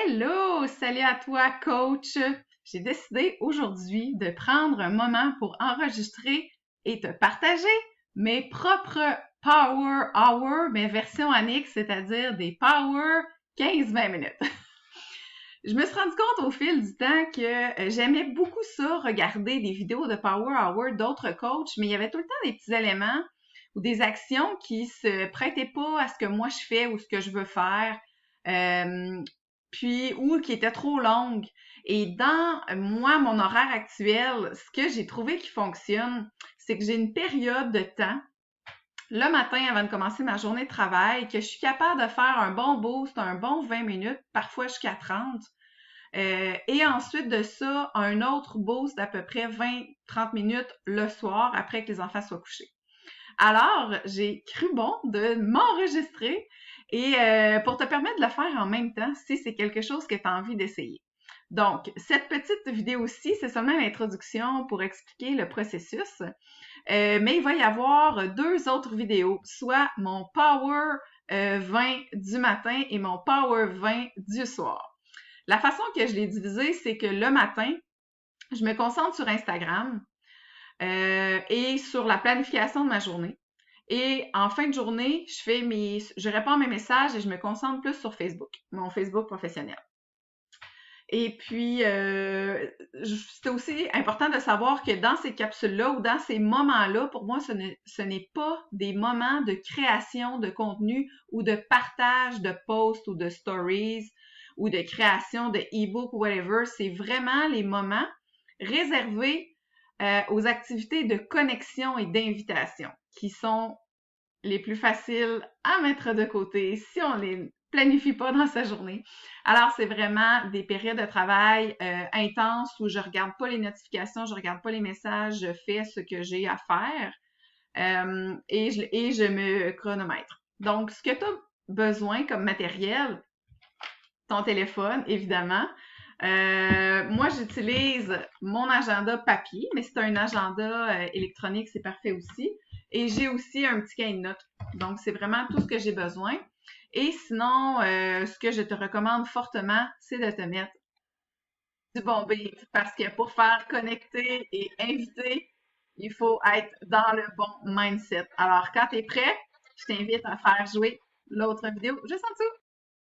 Hello! Salut à toi, coach! J'ai décidé aujourd'hui de prendre un moment pour enregistrer et te partager mes propres Power Hour, mais version annexe, c'est-à-dire des Power 15-20 minutes. Je me suis rendu compte au fil du temps que j'aimais beaucoup ça, regarder des vidéos de Power Hour d'autres coachs, mais il y avait tout le temps des petits éléments ou des actions qui se prêtaient pas à ce que moi je fais ou ce que je veux faire. Puis ou qui étaient trop longues. Et dans moi, mon horaire actuel, ce que j'ai trouvé qui fonctionne, c'est que j'ai une période de temps, le matin avant de commencer ma journée de travail, que je suis capable de faire un bon boost, un bon 20 minutes, parfois jusqu'à 30. Et ensuite de ça, un autre boost d'à peu près 20-30 minutes le soir après que les enfants soient couchés. Alors, j'ai cru bon de m'enregistrer et pour te permettre de le faire en même temps si c'est quelque chose que tu as envie d'essayer. Donc, cette petite vidéo-ci, c'est seulement l'introduction pour expliquer le processus, mais il va y avoir deux autres vidéos, soit mon Power 20 du matin et mon Power 20 du soir. La façon que je l'ai divisé, c'est que le matin, je me concentre sur Instagram et sur la planification de ma journée. Et en fin de journée, je réponds à mes messages et je me concentre plus sur Facebook, mon Facebook professionnel. Et puis, c'est aussi important de savoir que dans ces capsules-là ou dans ces moments-là, pour moi, ce n'est pas des moments de création de contenu ou de partage de posts ou de stories ou de création de e-book ou whatever. C'est vraiment les moments réservés aux activités de connexion et d'invitation qui sont les plus faciles à mettre de côté si on les planifie pas dans sa journée. Alors, c'est vraiment des périodes de travail intenses où je regarde pas les notifications, je regarde pas les messages, je fais ce que j'ai à faire et je me chronomètre. Donc, ce que tu as besoin comme matériel, ton téléphone, évidemment. Moi, j'utilise mon agenda papier, mais c'est un agenda électronique, c'est parfait aussi. Et j'ai aussi un petit cahier de notes. Donc, c'est vraiment tout ce que j'ai besoin. Et sinon, ce que je te recommande fortement, c'est de te mettre du bon beat. Parce que pour faire connecter et inviter, il faut être dans le bon mindset. Alors, quand tu es prêt, je t'invite à faire jouer l'autre vidéo juste en dessous.